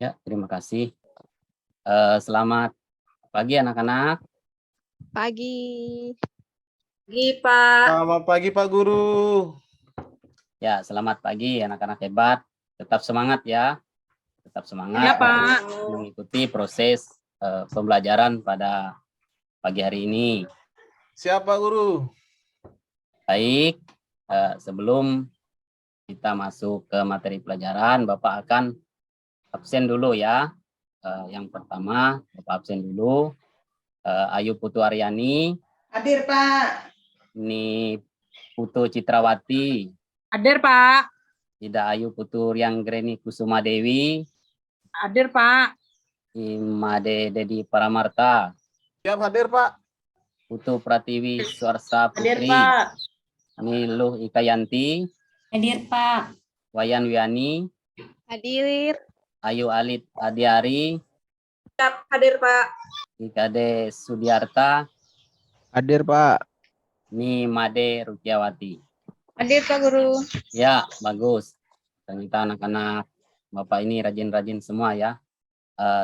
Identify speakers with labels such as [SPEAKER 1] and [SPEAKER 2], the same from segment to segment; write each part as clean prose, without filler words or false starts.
[SPEAKER 1] Ya, terima kasih. Selamat pagi anak-anak.
[SPEAKER 2] Pagi.
[SPEAKER 3] Pagi, Pak.
[SPEAKER 4] Selamat pagi, Pak Guru.
[SPEAKER 1] Ya, selamat pagi anak-anak hebat. Tetap semangat ya. Tetap semangat
[SPEAKER 3] Ya, Pak.
[SPEAKER 1] mengikuti proses pembelajaran pada pagi hari ini.
[SPEAKER 4] Siap, Pak Guru.
[SPEAKER 1] Baik, sebelum kita masuk ke materi pelajaran, Bapak akan absen dulu ya. Yang pertama, Bapak absen dulu. Ayu Putu Aryani.
[SPEAKER 5] Hadir, Pak.
[SPEAKER 1] Ini Putu Citrawati.
[SPEAKER 3] Hadir, Pak.
[SPEAKER 1] Ida Ayu Putu Rianggreni Kusuma Dewi.
[SPEAKER 3] Hadir, Pak.
[SPEAKER 1] Imade Dedi Paramarta.
[SPEAKER 4] Siap hadir, Pak.
[SPEAKER 1] Putu Pratiwi Suarsa
[SPEAKER 3] Hadir,
[SPEAKER 1] Putri.
[SPEAKER 3] Pak.
[SPEAKER 1] Niluh Ikayanti.
[SPEAKER 3] Hadir, Pak.
[SPEAKER 1] Wayan Wiani.
[SPEAKER 2] Hadir.
[SPEAKER 1] Ayu Alit Adiari.
[SPEAKER 3] Siap, hadir, Pak.
[SPEAKER 1] Ikade Sudiarta.
[SPEAKER 6] Hadir, Pak.
[SPEAKER 1] Ni Made Rukiawati.
[SPEAKER 2] Hadir, Pak Guru.
[SPEAKER 1] Ya, bagus. Ternyata anak-anak Bapak ini rajin-rajin semua ya.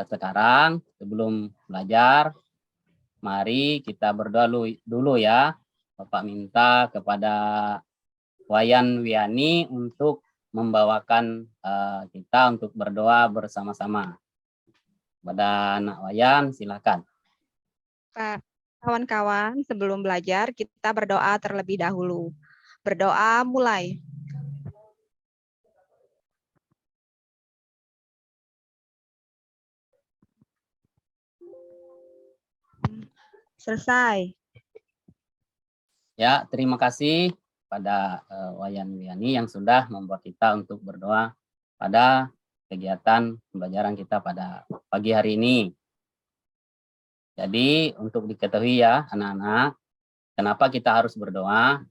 [SPEAKER 1] Sekarang sebelum belajar, mari kita berdoa dulu ya. Bapak minta kepada Wayan Wiani untuk membawakan kita untuk berdoa bersama-sama. Pada anak Wayan, silakan.
[SPEAKER 2] Pak, kawan-kawan, sebelum belajar kita berdoa terlebih dahulu. Berdoa mulai. Selesai.
[SPEAKER 1] Ya, terima kasih pada Wayan Wiani yang sudah membuat kita untuk berdoa pada kegiatan pembelajaran kita pada pagi hari ini. Jadi untuk diketahui ya anak-anak, kenapa kita harus berdoa?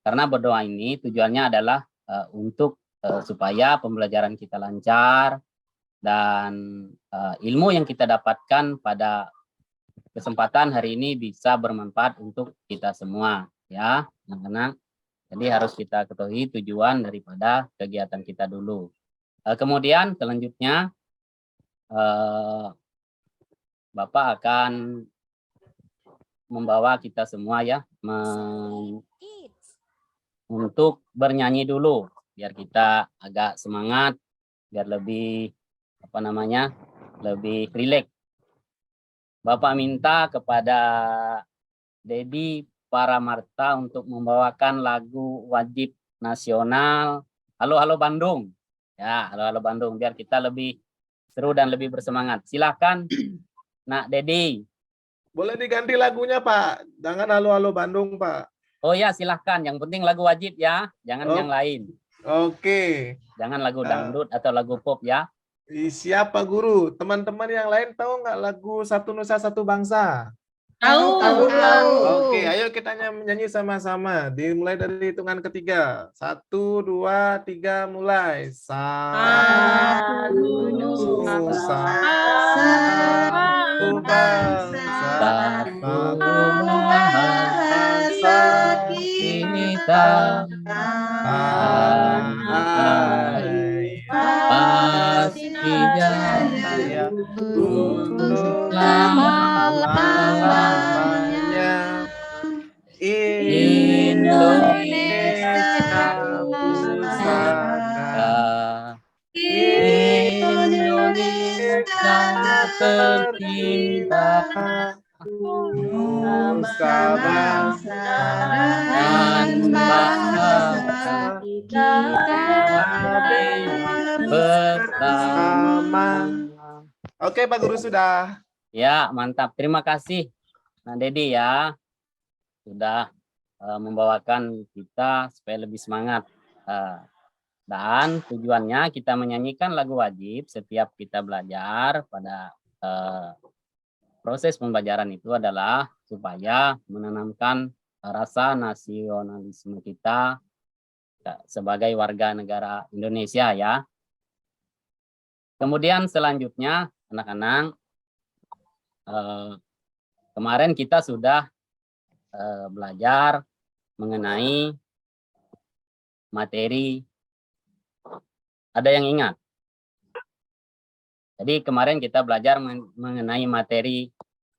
[SPEAKER 1] Karena berdoa ini tujuannya adalah untuk supaya pembelajaran kita lancar dan ilmu yang kita dapatkan pada kesempatan hari ini bisa bermanfaat untuk kita semua ya anak-anak. Jadi harus kita ketahui tujuan daripada kegiatan kita dulu. Kemudian selanjutnya Bapak akan membawa kita semua ya untuk bernyanyi dulu biar kita agak semangat, biar lebih lebih rileks. Bapak minta kepada Dedi Paramarta untuk membawakan lagu wajib nasional Halo Halo Bandung. Ya, Halo Halo Bandung biar kita lebih seru dan lebih bersemangat. Silakan Nak Dedi.
[SPEAKER 4] Boleh diganti lagunya, Pak. Jangan halo-halo Bandung, Pak.
[SPEAKER 1] Oh ya, silahkan. Yang penting lagu wajib ya, jangan yang lain.
[SPEAKER 4] Oke.
[SPEAKER 1] Jangan lagu dangdut atau lagu pop ya.
[SPEAKER 4] Siap, Pak Guru. Teman-teman yang lain tahu nggak lagu Satu Nusa Satu Bangsa?
[SPEAKER 3] Tahu.
[SPEAKER 4] Oke, ayo kita menyanyi sama-sama. Dimulai dari hitungan ketiga. 1, 2, 3, mulai. Satu Nusa, satu bangsa, satu bahasa kita. Pasti jaya untuk selama-lamanya. Indonesia pusaka, Indonesia tercinta, nusa bangsa dan bangsa kita bersama. Oke, Pak Guru sudah.
[SPEAKER 1] Ya, mantap. Terima kasih, Nah Dedi ya, sudah membawakan kita supaya lebih semangat. Dan tujuannya kita menyanyikan lagu wajib setiap kita belajar pada proses pembelajaran itu adalah supaya menanamkan rasa nasionalisme kita sebagai warga negara Indonesia ya. Kemudian selanjutnya anak-anak, kemarin kita sudah belajar mengenai materi. Ada yang ingat? Jadi kemarin kita belajar mengenai materi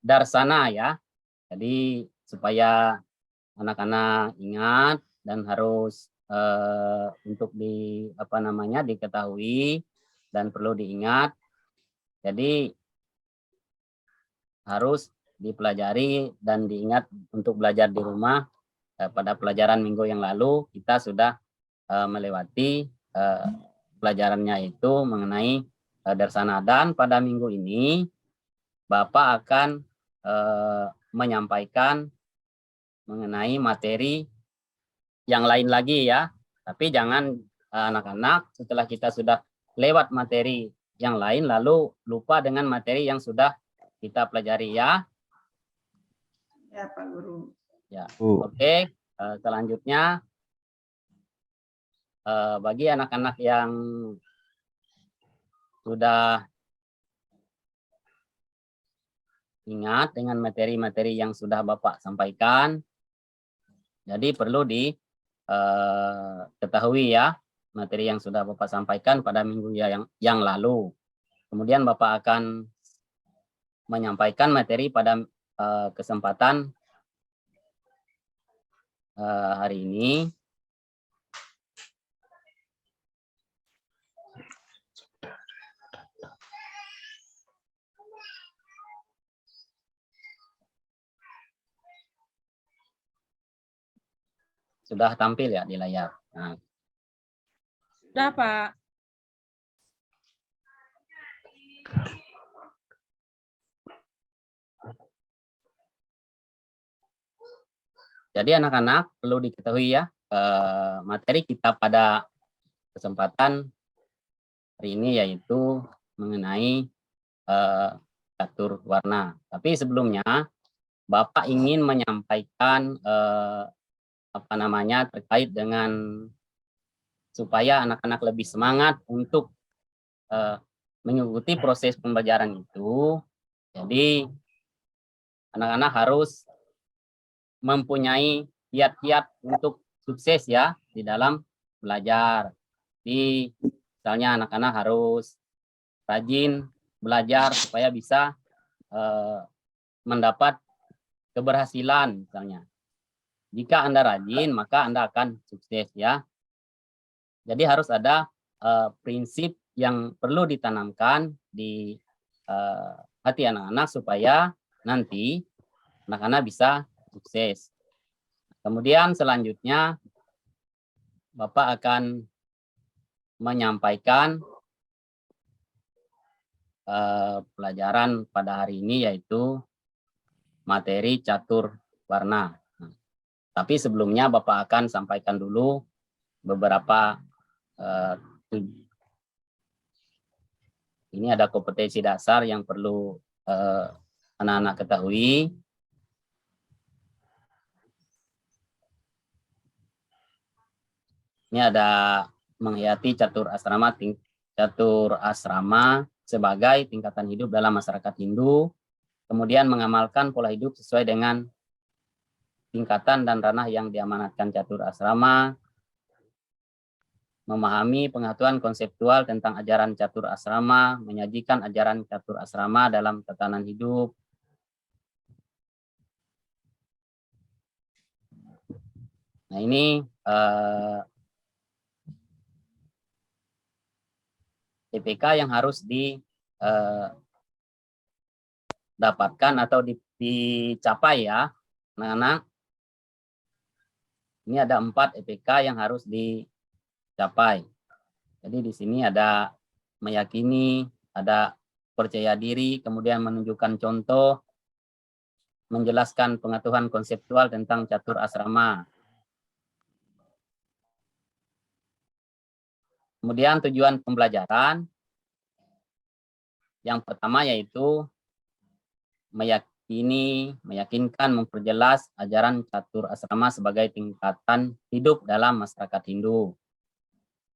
[SPEAKER 1] darsana ya. Jadi supaya anak-anak ingat dan harus untuk diketahui dan perlu diingat. Jadi harus dipelajari dan diingat untuk belajar di rumah. Pada pelajaran minggu yang lalu kita sudah melewati pelajarannya itu mengenai darsana, dan pada minggu ini Bapak akan menyampaikan mengenai materi yang lain lagi ya. Tapi jangan anak-anak setelah kita sudah lewat materi yang lain lalu lupa dengan materi yang sudah kita pelajari ya.
[SPEAKER 3] Ya, Pak Guru.
[SPEAKER 1] Ya, oke. Selanjutnya bagi anak-anak yang sudah ingat dengan materi-materi yang sudah Bapak sampaikan, jadi perlu diketahui ya materi yang sudah Bapak sampaikan pada minggu yang lalu. Kemudian Bapak akan menyampaikan materi pada kesempatan hari ini. Sudah tampil ya di layar. Nah.
[SPEAKER 3] Sudah, Pak.
[SPEAKER 1] Jadi anak-anak perlu diketahui ya, materi kita pada kesempatan hari ini yaitu mengenai catur warna. Tapi sebelumnya Bapak ingin menyampaikan terkait dengan supaya anak-anak lebih semangat untuk mengikuti proses pembelajaran itu. Jadi anak-anak harus mempunyai kiat-kiat untuk sukses ya di dalam belajar. Jadi misalnya anak-anak harus rajin belajar supaya bisa mendapat keberhasilan misalnya. Jika Anda rajin, maka Anda akan sukses ya. Jadi harus ada prinsip yang perlu ditanamkan di hati anak-anak supaya nanti anak-anak bisa sukses. Kemudian selanjutnya Bapak akan menyampaikan pelajaran pada hari ini yaitu materi catur warna. Tapi sebelumnya Bapak akan sampaikan dulu beberapa ini ada kompetensi dasar yang perlu anak-anak ketahui. Ini ada menghayati catur asrama sebagai tingkatan hidup dalam masyarakat Hindu, kemudian mengamalkan pola hidup sesuai dengan tingkatan dan ranah yang diamanatkan catur asrama, memahami pengetahuan konseptual tentang ajaran catur asrama, menyajikan ajaran catur asrama dalam tatanan hidup. Nah ini TPK yang harus didapatkan atau dicapai ya, anak-anak. Ini ada 4 EPK yang harus dicapai. Jadi di sini ada meyakini, ada percaya diri, kemudian menunjukkan contoh, menjelaskan pengetahuan konseptual tentang catur asrama. Kemudian tujuan pembelajaran yang pertama yaitu meyakinkan, memperjelas ajaran catur asrama sebagai tingkatan hidup dalam masyarakat Hindu.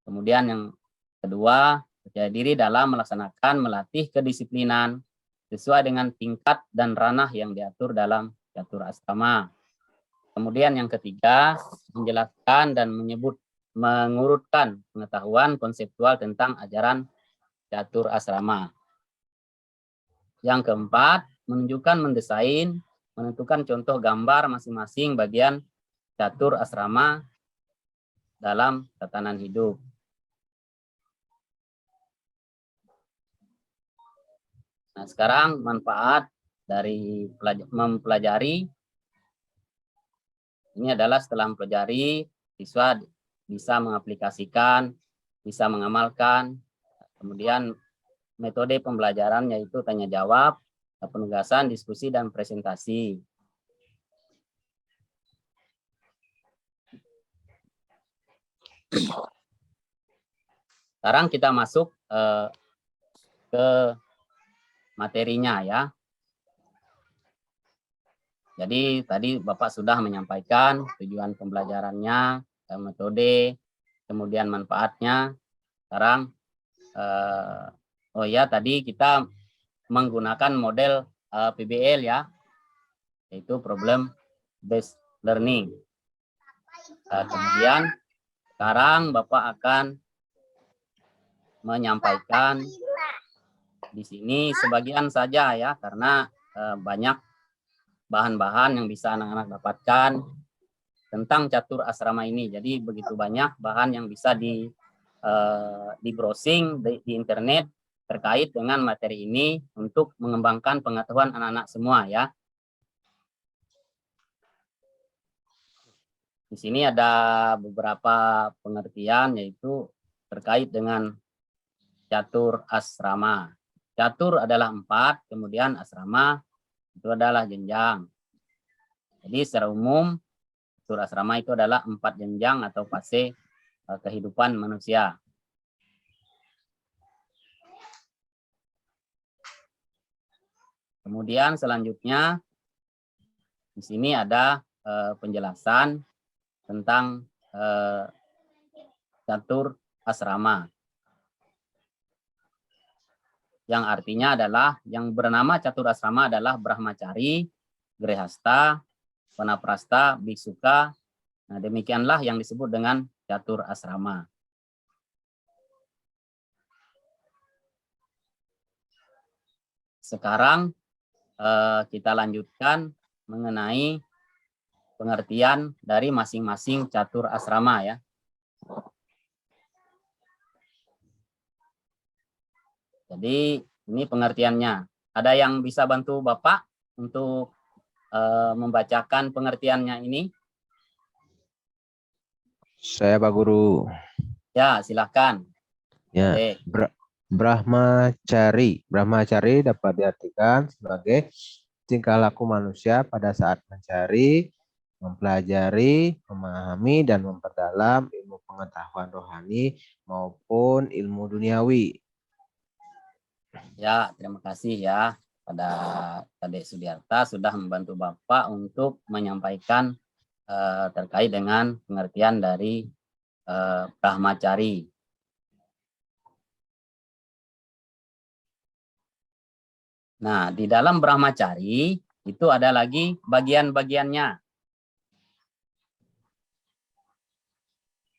[SPEAKER 1] Kemudian yang kedua, percaya diri dalam melatih kedisiplinan sesuai dengan tingkat dan ranah yang diatur dalam catur asrama. Kemudian yang ketiga, menjelaskan dan menyebut mengurutkan pengetahuan konseptual tentang ajaran catur asrama. Yang keempat, menunjukkan, mendesain, menentukan contoh gambar masing-masing bagian catur asrama dalam tatanan hidup. Nah, sekarang manfaat dari mempelajari ini adalah setelah mempelajari, siswa bisa mengaplikasikan, bisa mengamalkan, kemudian metode pembelajaran yaitu tanya jawab, penugasan, diskusi, dan presentasi. Sekarang kita masuk ke materinya ya. Jadi tadi Bapak sudah menyampaikan tujuan pembelajarannya, metode, kemudian manfaatnya. Sekarang oh ya, tadi kita menggunakan model PBL ya, yaitu problem based learning. Kemudian sekarang Bapak akan menyampaikan di sini sebagian saja ya, karena banyak bahan-bahan yang bisa anak-anak dapatkan tentang catur asrama ini. Jadi begitu banyak bahan yang bisa di browsing di internet terkait dengan materi ini untuk mengembangkan pengetahuan anak-anak semua ya. Di sini ada beberapa pengertian yaitu terkait dengan catur asrama. Catur adalah 4, kemudian asrama itu adalah jenjang. Jadi secara umum catur asrama itu adalah 4 jenjang atau fase kehidupan manusia. Kemudian selanjutnya di sini ada penjelasan tentang catur asrama. Yang artinya adalah yang bernama catur asrama adalah Brahmacari, Grehasta, Vanaprastha, Bhiksuka. Nah, demikianlah yang disebut dengan catur asrama. Sekarang kita lanjutkan mengenai pengertian dari masing-masing catur asrama ya. Jadi ini pengertiannya. Ada yang bisa bantu Bapak untuk membacakan pengertiannya ini?
[SPEAKER 6] Saya Pak Guru.
[SPEAKER 1] Ya, silakan.
[SPEAKER 6] Ya, Brahmacari. Brahmacari dapat diartikan sebagai tingkah laku manusia pada saat mencari, mempelajari, memahami, dan memperdalam ilmu pengetahuan rohani maupun ilmu duniawi.
[SPEAKER 1] Ya, terima kasih ya pada Kadek Sudiarta sudah membantu Bapak untuk menyampaikan terkait dengan pengertian dari Brahmacari. Nah, di dalam Brahmacari itu ada lagi bagian-bagiannya.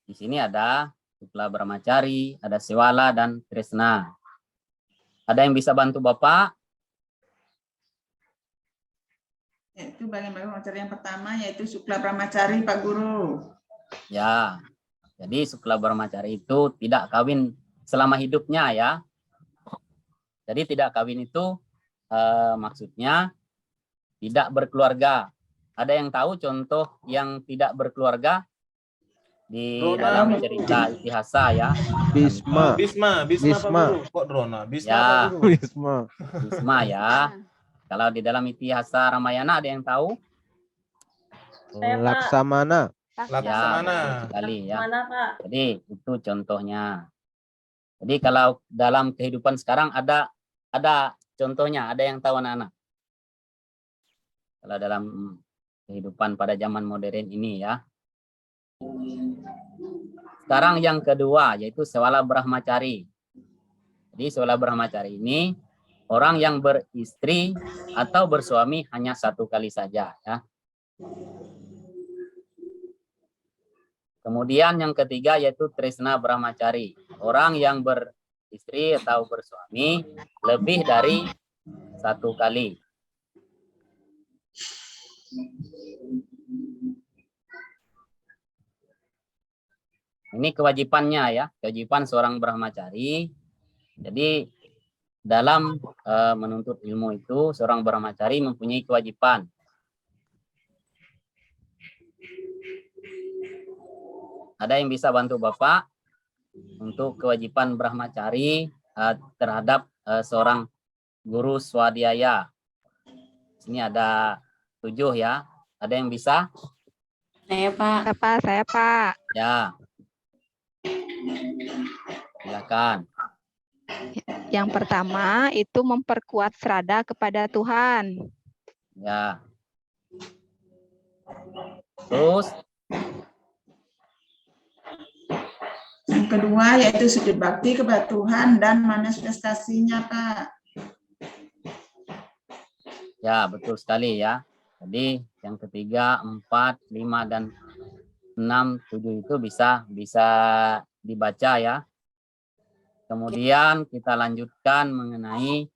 [SPEAKER 1] Di sini ada Shukla Brahmacari, ada Sewala, dan Tresna. Ada yang bisa bantu Bapak?
[SPEAKER 3] Itu bagian brahmacari yang pertama, yaitu Shukla Brahmacari, Pak Guru.
[SPEAKER 1] Ya, jadi Shukla Brahmacari itu tidak kawin selama hidupnya ya. Jadi tidak kawin itu maksudnya tidak berkeluarga. Ada yang tahu contoh yang tidak berkeluarga di dalam cerita Itihasa ya?
[SPEAKER 6] Bisma.
[SPEAKER 4] Bisma Pak Guru. Kok Drona? Bisma
[SPEAKER 1] Ya.
[SPEAKER 4] Pak Guru.
[SPEAKER 1] Bisma ya. Kalau di dalam Itihasa Ramayana ada yang tahu?
[SPEAKER 6] Laksamana.
[SPEAKER 4] Laksamana.
[SPEAKER 1] Ya, sekali ya.
[SPEAKER 3] Mana, Pak?
[SPEAKER 1] Jadi itu contohnya. Jadi kalau dalam kehidupan sekarang ada contohnya, ada yang tahu anak-anak? Kalau dalam kehidupan pada zaman modern ini ya. Sekarang yang kedua yaitu Sewala Brahmacari. Jadi Sewala Brahmacari ini orang yang beristri atau bersuami hanya 1 kali saja ya. Kemudian yang ketiga yaitu tresna brahmacari. Orang yang beristri atau bersuami lebih dari 1 kali. Ini kewajibannya ya, kewajiban seorang brahmacari. Jadi dalam menuntut ilmu itu seorang brahmacari mempunyai kewajiban. Ada yang bisa bantu Bapak untuk kewajiban brahmacari terhadap seorang guru swadhyaya? Sini ada 7 ya. Ada yang bisa?
[SPEAKER 5] Saya, Pak.
[SPEAKER 2] Saya, Pak.
[SPEAKER 1] Ya. Silakan.
[SPEAKER 2] Yang pertama itu memperkuat srada kepada Tuhan.
[SPEAKER 1] Ya. Terus
[SPEAKER 3] Yang kedua yaitu sujud bakti kepada Tuhan dan manifestasinya, Pak.
[SPEAKER 1] ya, betul sekali ya. Jadi yang ketiga, 4, 5 dan 6, 7 itu bisa dibaca ya. Kemudian kita lanjutkan mengenai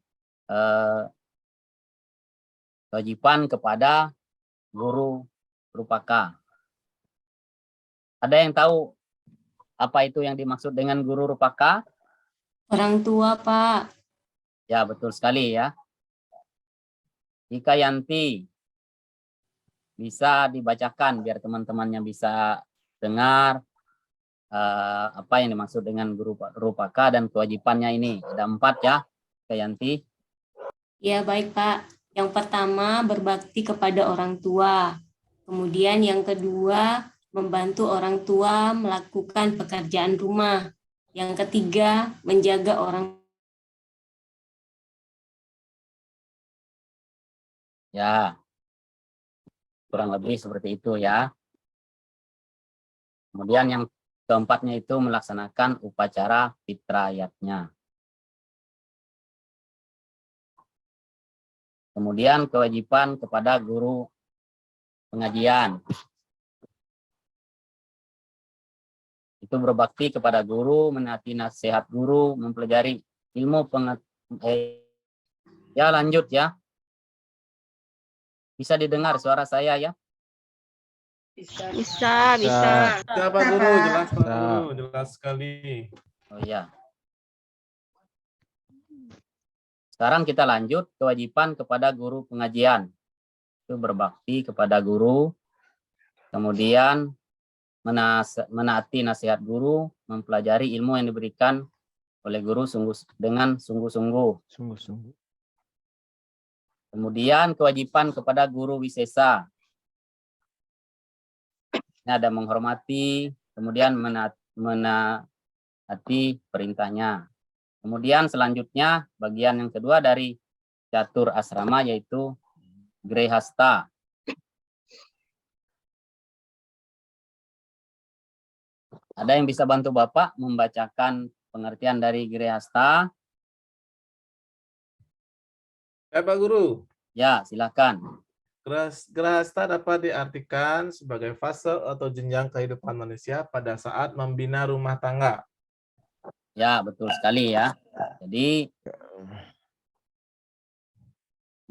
[SPEAKER 1] kewajiban kepada guru rupaka. Ada yang tahu apa itu yang dimaksud dengan guru rupaka?
[SPEAKER 5] Orang tua, Pak.
[SPEAKER 1] Ya, betul sekali ya. Jika Yanti bisa dibacakan biar teman-temannya bisa dengar apa yang dimaksud dengan guru rupaka dan kewajibannya ini. Ada 4 ya, Kak Yanti.
[SPEAKER 5] Ya, baik, Pak. Yang pertama, berbakti kepada orang tua. Kemudian yang kedua, membantu orang tua melakukan pekerjaan rumah. Yang ketiga, menjaga orang.
[SPEAKER 1] Ya, kurang lebih seperti itu ya. Kemudian yang keempatnya itu melaksanakan upacara fitrayatnya. Kemudian kewajiban kepada guru pengajian. Itu berbakti kepada guru, menaati nasihat guru, mempelajari ilmu ya, lanjut ya. Bisa didengar suara saya ya?
[SPEAKER 2] Bisa.
[SPEAKER 4] Siapa guru? Jelas Pak Guru, jelas sekali.
[SPEAKER 1] Oh iya. Sekarang kita lanjut kewajiban kepada guru pengajian. Itu berbakti kepada guru, kemudian menaati nasihat guru, mempelajari ilmu yang diberikan oleh guru dengan sungguh-sungguh. Kemudian kewajiban kepada guru wisesa. Ini ada menghormati, kemudian menaati perintahnya. Kemudian selanjutnya bagian yang kedua dari catur asrama yaitu grehasta. Ada yang bisa bantu Bapak membacakan pengertian dari grehasta?
[SPEAKER 4] Ya Pak Guru.
[SPEAKER 1] Ya, silakan.
[SPEAKER 4] Grahasta dapat diartikan sebagai fase atau jenjang kehidupan manusia pada saat membina rumah tangga.
[SPEAKER 1] Ya, betul sekali ya. Jadi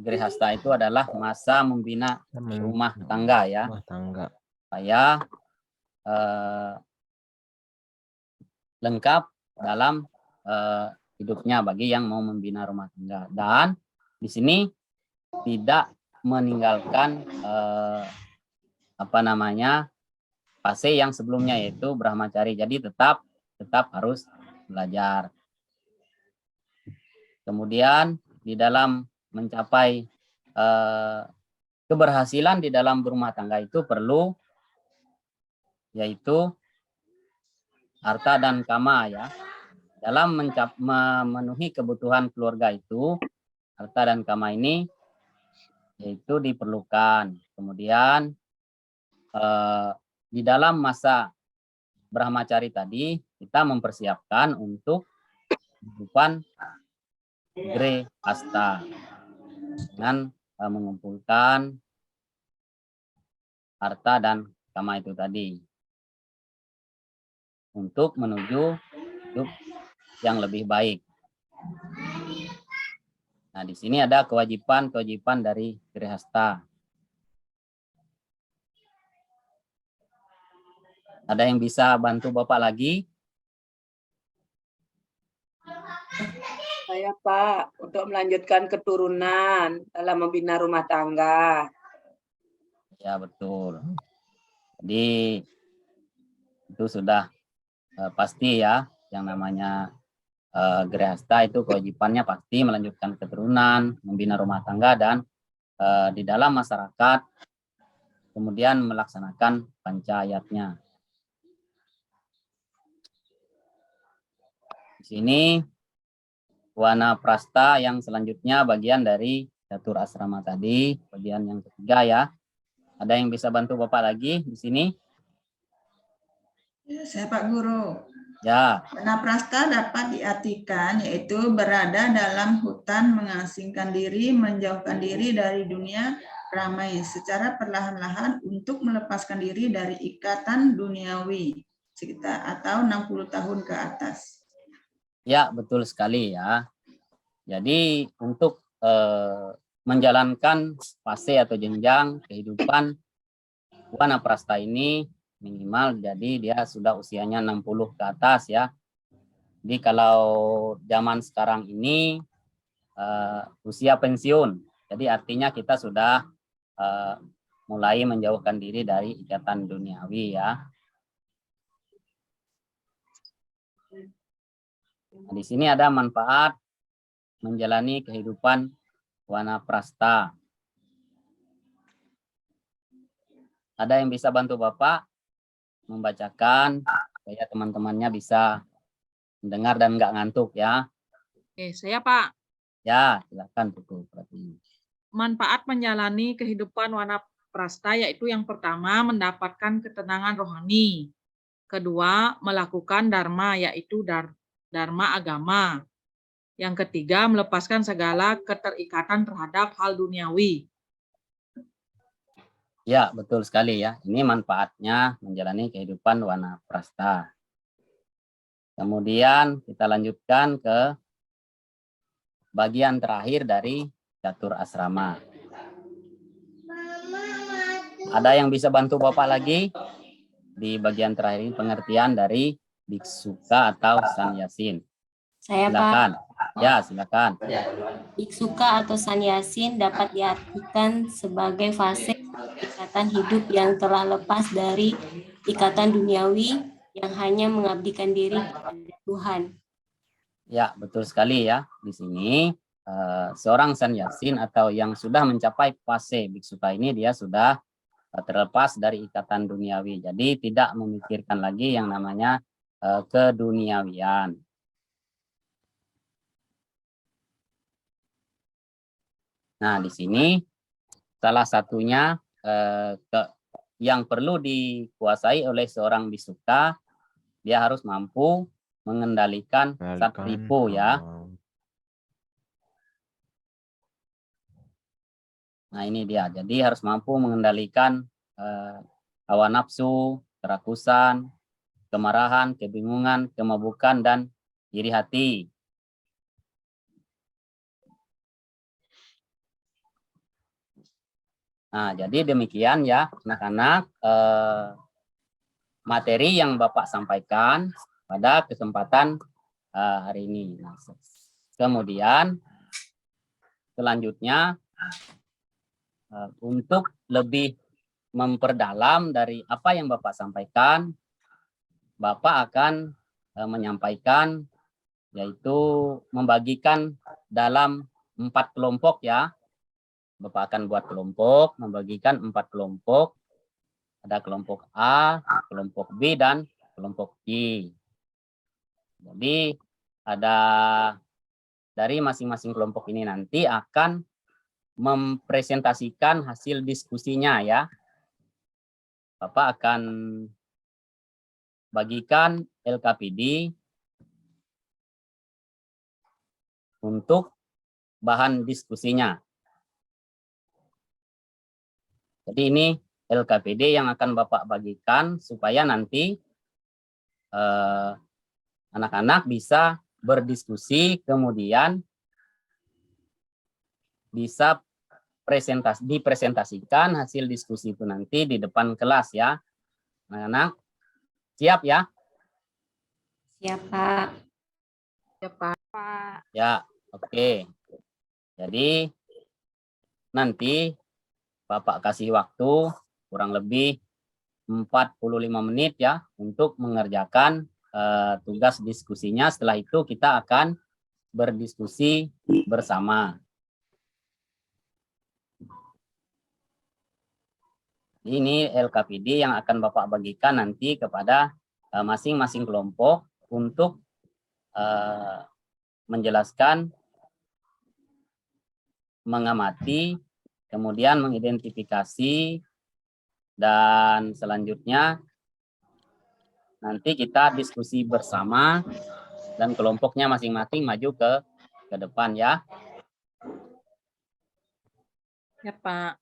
[SPEAKER 1] grehasta itu adalah masa membina rumah tangga ya.
[SPEAKER 6] Rumah tangga.
[SPEAKER 1] Supaya lengkap dalam hidupnya bagi yang mau membina rumah tangga. Dan di sini tidak meninggalkan fase yang sebelumnya yaitu brahmacari. Jadi tetap harus belajar. Kemudian di dalam mencapai keberhasilan di dalam berumah tangga itu perlu yaitu harta dan kama ya. Dalam memenuhi kebutuhan keluarga itu, harta dan kama ini yaitu diperlukan. Kemudian di dalam masa brahmacari tadi kita mempersiapkan untuk kehidupan grehasta dengan mengumpulkan harta dan kama itu tadi. untuk menuju hidup yang lebih baik. Nah, di sini ada kewajiban-kewajiban dari Grihasta. Ada yang bisa bantu Bapak lagi?
[SPEAKER 7] Saya Pak, untuk melanjutkan keturunan dalam membina rumah tangga.
[SPEAKER 1] Ya, betul. Jadi itu sudah pasti ya, yang namanya Grihasta itu kewajibannya pasti melanjutkan keturunan, membina rumah tangga, dan di dalam masyarakat kemudian melaksanakan pancayatnya. Di sini Wanaprastha yang selanjutnya bagian dari catur asrama tadi, bagian yang ketiga ya. Ada yang bisa bantu Bapak lagi di sini?
[SPEAKER 3] Ya, saya Pak Guru.
[SPEAKER 1] Ya,
[SPEAKER 3] Wanaprastha dapat diartikan yaitu berada dalam hutan, mengasingkan diri, menjauhkan diri dari dunia ramai secara perlahan-lahan untuk melepaskan diri dari ikatan duniawi sekitar atau 60 tahun ke atas.
[SPEAKER 1] ya betul sekali ya. Jadi untuk menjalankan fase atau jenjang kehidupan Wanaprastha ini minimal jadi dia sudah usianya 60 ke atas ya. Jadi kalau zaman sekarang ini usia pensiun, jadi artinya kita sudah mulai menjauhkan diri dari ikatan duniawi ya. Nah, di sini ada manfaat menjalani kehidupan Wanaprastha. Ada yang bisa bantu Bapak membacakan supaya teman-temannya bisa mendengar dan nggak ngantuk ya.
[SPEAKER 8] Oke, saya Pak.
[SPEAKER 1] Ya, silakan Buku Pratiwi.
[SPEAKER 8] Manfaat menjalani kehidupan Wanaprastha yaitu yang pertama mendapatkan ketenangan rohani. Kedua, melakukan dharma yaitu dharma agama. Yang ketiga, melepaskan segala keterikatan terhadap hal duniawi.
[SPEAKER 1] Ya, betul sekali ya. Ini manfaatnya menjalani kehidupan Wanaprastha. Kemudian kita lanjutkan ke bagian terakhir dari catur asrama. Ada yang bisa bantu Bapak lagi di bagian terakhir ini, pengertian dari biksuka atau sannyasin?
[SPEAKER 5] Saya
[SPEAKER 1] Silakan.
[SPEAKER 5] Pak,
[SPEAKER 1] Ya, silakan.
[SPEAKER 5] biksuka atau sannyasin dapat diartikan sebagai fase ikatan hidup yang telah lepas dari ikatan duniawi yang hanya mengabdikan diri kepada Tuhan.
[SPEAKER 1] Ya, betul sekali ya. Di sini seorang sannyasin atau yang sudah mencapai fase biksuka ini dia sudah terlepas dari ikatan duniawi. Jadi tidak memikirkan lagi yang namanya keduniawian. Nah, di sini salah satunya yang perlu dikuasai oleh seorang biksuka, dia harus mampu mengendalikan satripu ya. Nah, ini dia. Jadi harus mampu mengendalikan hawa nafsu, kerakusan, kemarahan, kebingungan, kemabukan, dan iri hati. Nah, jadi demikian ya anak-anak materi yang Bapak sampaikan pada kesempatan hari ini. Nah, kemudian selanjutnya untuk lebih memperdalam dari apa yang Bapak sampaikan, Bapak akan menyampaikan yaitu membagikan dalam 4 kelompok ya. Bapak akan buat kelompok, membagikan 4 kelompok. Ada kelompok A, kelompok B, dan kelompok C. Jadi ada dari masing-masing kelompok ini nanti akan mempresentasikan hasil diskusinya ya. Bapak akan bagikan LKPD untuk bahan diskusinya. Jadi ini LKPD yang akan Bapak bagikan supaya nanti anak-anak bisa berdiskusi, kemudian bisa dipresentasikan hasil diskusi itu nanti di depan kelas ya. Anak-anak siap ya?
[SPEAKER 5] Siap, Pak.
[SPEAKER 8] Ya, Pak.
[SPEAKER 1] Ya, oke. Jadi nanti Bapak kasih waktu kurang lebih 45 menit ya untuk mengerjakan tugas diskusinya. Setelah itu kita akan berdiskusi bersama. Ini LKPD yang akan Bapak bagikan nanti kepada masing-masing kelompok untuk menjelaskan, mengamati, kemudian mengidentifikasi, dan selanjutnya nanti kita diskusi bersama dan kelompoknya masing-masing maju ke depan ya.
[SPEAKER 8] Ya, Pak.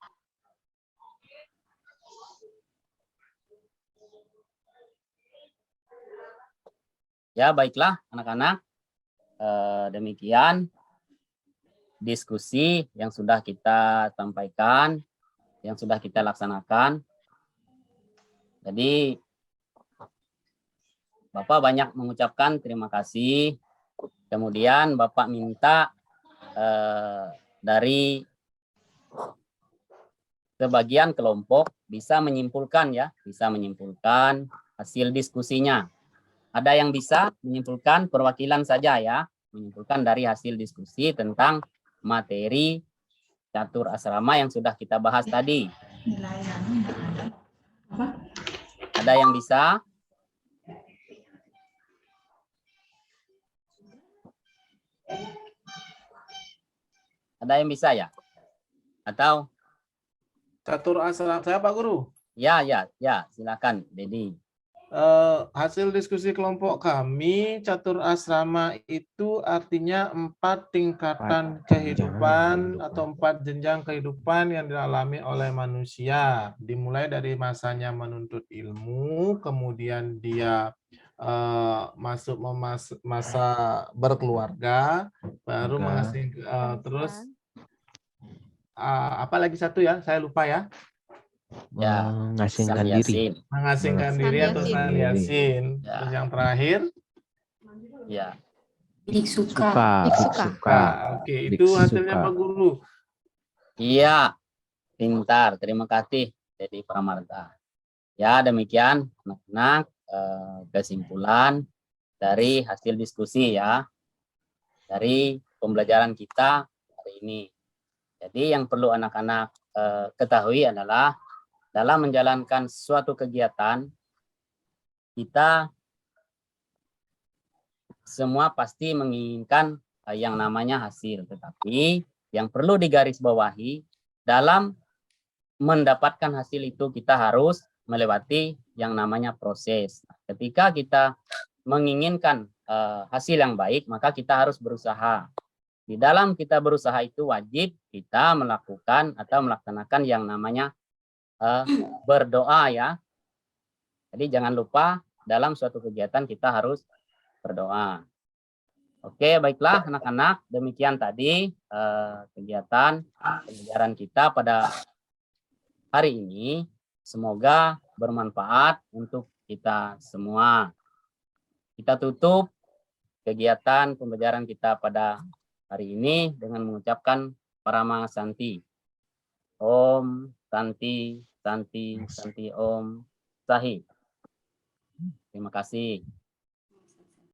[SPEAKER 1] Ya, baiklah anak-anak. Demikian diskusi yang sudah kita sampaikan, yang sudah kita laksanakan. Jadi Bapak banyak mengucapkan terima kasih. Kemudian Bapak minta dari sebagian kelompok bisa menyimpulkan ya, bisa menyimpulkan hasil diskusinya. Ada yang bisa menyimpulkan perwakilan saja ya, menyimpulkan dari hasil diskusi tentang materi catur asrama yang sudah kita bahas tadi. Ada yang bisa? Ada yang bisa ya? Atau?
[SPEAKER 4] Catur asrama, saya Pak Guru.
[SPEAKER 1] Ya, silakan, Dedi.
[SPEAKER 4] Hasil diskusi kelompok kami, catur asrama itu artinya 4 tingkatan kehidupan atau 4 jenjang kehidupan yang dialami oleh manusia. Dimulai dari masanya menuntut ilmu, kemudian dia masuk masa berkeluarga, baru menghasilkan terus apa lagi satu ya, saya lupa ya.
[SPEAKER 1] Ya,
[SPEAKER 6] mengasingkan diri.
[SPEAKER 4] Mengasingkan diri atau saliasin.
[SPEAKER 1] Ya.
[SPEAKER 4] Terus yang terakhir
[SPEAKER 1] Ya.
[SPEAKER 5] Biksuka.
[SPEAKER 4] Oke, itu hasilnya Pak Guru.
[SPEAKER 1] Iya, pintar. Terima kasih, Dedi Pramarta. Ya, demikian anak-anak kesimpulan dari hasil diskusi ya, dari pembelajaran kita hari ini. Jadi yang perlu anak-anak ketahui adalah dalam menjalankan suatu kegiatan, kita semua pasti menginginkan yang namanya hasil. Tetapi yang perlu digarisbawahi, dalam mendapatkan hasil itu kita harus melewati yang namanya proses. Ketika kita menginginkan hasil yang baik, maka kita harus berusaha. Di dalam kita berusaha itu wajib kita melakukan atau melaksanakan yang namanya berdoa ya. Jadi jangan lupa dalam suatu kegiatan kita harus berdoa. Oke, baiklah anak-anak, demikian tadi kegiatan pelajaran kita pada hari ini. Semoga bermanfaat untuk kita semua. Kita tutup kegiatan pembelajaran kita pada hari ini dengan mengucapkan Parama Santi. Om Santi, Santi, Santi Om Sahi. Terima kasih.